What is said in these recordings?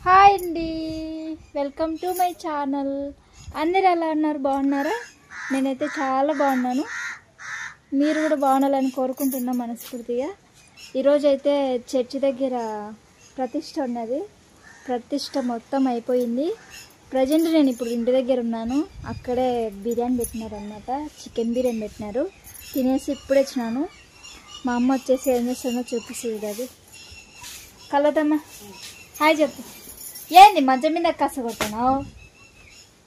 Hi అండి, welcome to my channel. అందరు ఎలా ఉన్నారు? బాగున్నారా? నేనైతే చాలా బాగున్నాను. మీరు కూడా బాగుండాలని కోరుకుంటున్నా మనస్ఫూర్తిగా. ఈరోజు అయితే చర్చి దగ్గర ప్రతిష్ట ఉన్నది. ప్రతిష్ట మొత్తం అయిపోయింది. ప్రజెంట్ నేను ఇప్పుడు ఇంటి దగ్గర ఉన్నాను. అక్కడే బిర్యానీ పెట్టినారు అన్నమాట, చికెన్ బిర్యానీ పెట్టినారు. తినేసి ఇప్పుడే వచ్చినాను. మా అమ్మ వచ్చేసి ఏం చేస్తుందో చూపిస్తుంది. అది కలదమ్మా, హాయ్ చెప్పు. ఏంది మంచం మీద కసగొట్టావు?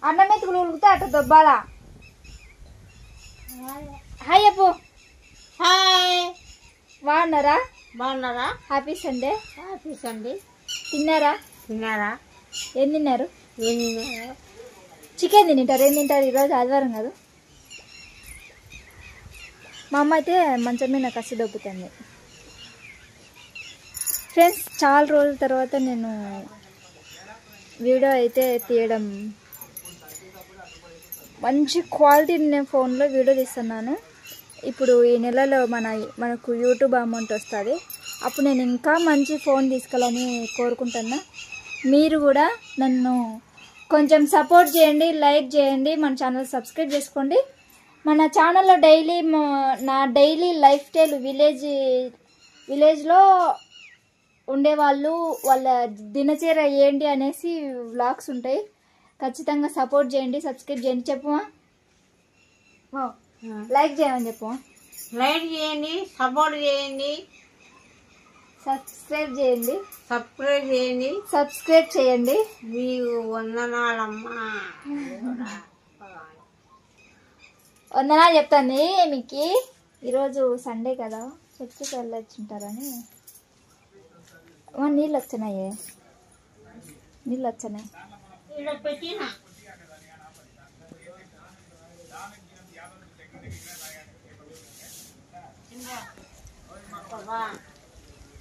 అన్నం ఎత్తుకులు ఉలికితే అట్ట దొబ్బాలా? హాయ్ చెప్పు. హాయ్, బాగున్నారా? బాగున్నారా? Happy Sunday. Happy Sunday. తిన్నారా? తిన్నారా? ఏం తిన్నారు? ఏం తిన్నారా? చికెన్ తింటారు. ఏం తింటారు? ఈరోజు ఆదివారం కాదు. మా అమ్మ అయితే మంచం మీద కసి దొబ్బుతుంది. ఫ్రెండ్స్, చాలా రోజుల తర్వాత నేను వీడియో అయితే తీయడం, మంచి క్వాలిటీ నేను ఫోన్లో వీడియో తీస్తున్నాను. ఇప్పుడు ఈ నెలలో మనకు యూట్యూబ్ అమౌంట్ వస్తుంది. అప్పుడు నేను ఇంకా మంచి ఫోన్ తీసుకోవాలని కోరుకుంటున్నా. మీరు కూడా నన్ను కొంచెం సపోర్ట్ చేయండి, లైక్ చేయండి, మన ఛానల్ సబ్స్క్రైబ్ చేసుకోండి. మన ఛానల్లో నా డైలీ లైఫ్ స్టైల్ విలేజ్లో ఉండేవాళ్ళు వాళ్ళ దినచర్య ఏంటి అనేసి వ్లాగ్స్ ఉంటాయి. ఖచ్చితంగా సపోర్ట్ చేయండి, సబ్స్క్రైబ్ చేయండి. చెప్పుమా, లైక్ చేయమని చెప్పుమా. లైక్ చేయండి, సపోర్ట్ చేయండి, సబ్స్క్రైబ్ చేయండి, సబ్స్క్రైబ్ చేయండి. మీకు వందనాలమ్మా. వందనాలు చెప్తాను మీకు. ఈరోజు సండే కదా, చర్చికి వెళ్ళొచ్చుంటారని. నీళ్ళు వచ్చినాయి.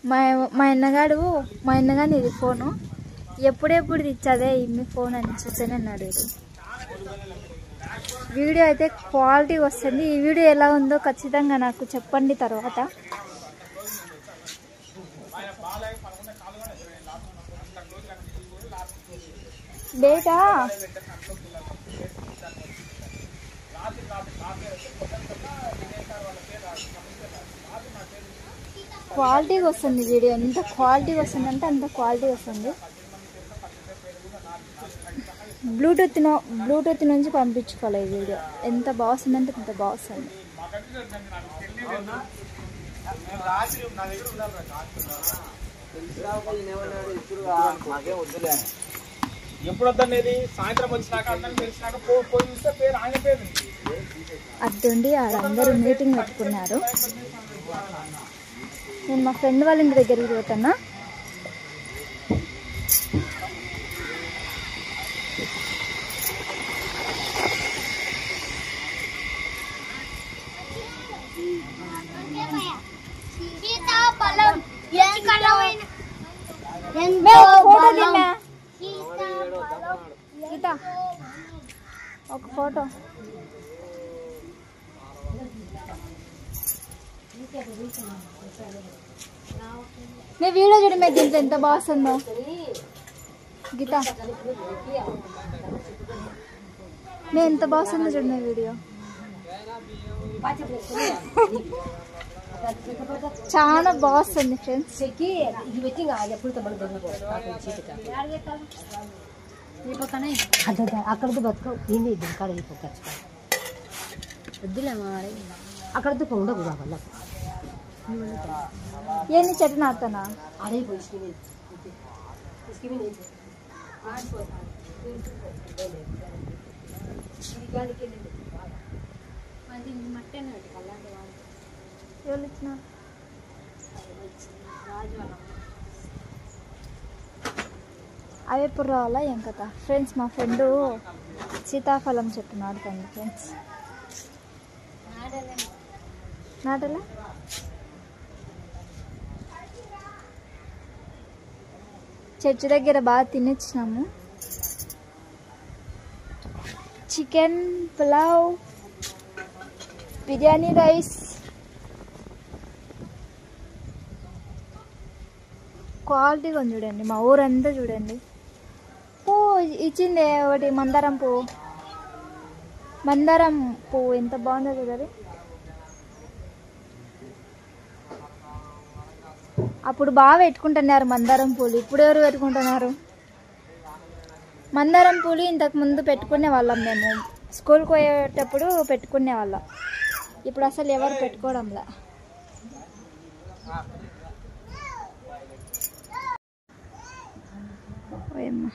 మా అన్నగాని ఇది ఫోను ఎప్పుడెప్పుడు తెచ్చదే ఇన్ని ఫోన్ అని చూస్తేనే అన్నాడు. వీడియో అయితే క్వాలిటీ వస్తుంది. ఈ వీడియో ఎలా ఉందో ఖచ్చితంగా నాకు చెప్పండి తర్వాత. బేటా క్వాలిటీగా వస్తుంది వీడియో. ఎంత క్వాలిటీగా వస్తుంది అంటే అంత క్వాలిటీ వస్తుంది. బ్లూటూత్ నుంచి పంపించుకోవాలి ఈ వీడియో. ఎంత బాగుందంటే అంత బాగుంది. ఎప్పుడు వద్దనేది సాయంత్రం వచ్చినాక అందరం తెలిసినాక పోయి చూస్తే పేరు ఆయన పేరు అద్దుండి అందరూ మీటింగ్ పెట్టుకున్నారు. నేను మా ఫ్రెండ్ వాళ్ళ ఇంటి దగ్గరికి పోతున్నా. ఒక ఫోటో. నీ వీడియో చూడ మీద దీంట్లో ఎంత బాగుందో గీత. నేను ఎంత బాగుందో చూడండి వీడియో. చాలా బాగుంది ఫ్రెండ్స్. అక్కడది బతుకో ఏంది ఇక్కడ వద్దులేమా, అక్కడతో ఉండకు కావాల. ఏంది చెట్టు నాటుతానా? అదే ఎవరు ఇచ్చిన? అవి ఎప్పుడు రావాలా ఏం కదా. ఫ్రెండ్స్, మా ఫ్రెండు సీతాఫలం చెట్టు నాటుతుంది. ఫ్రెండ్స్, నాటలా? చర్చి దగ్గర బాగా తినొచ్చినాము. చికెన్ పులావ్, బిర్యానీ రైస్, క్వాలిటీగా ఉంది చూడండి. మా ఊరంతా చూడండి. ఇచ్చింది ఒకటి మందారం పువ్వు. మందారం పువ్వు ఎంత బాగుందో కదా అది. అప్పుడు బాగా పెట్టుకుంటున్నారు మందారం పూలు. ఇప్పుడు ఎవరు పెట్టుకుంటున్నారు? మందారం పూలు ఇంతకు ముందు పెట్టుకునే వాళ్ళం మేము. స్కూల్కి పోయేటప్పుడు పెట్టుకునే వాళ్ళం. ఇప్పుడు అసలు ఎవరు పెట్టుకోవడంలా. ఓయమ్మ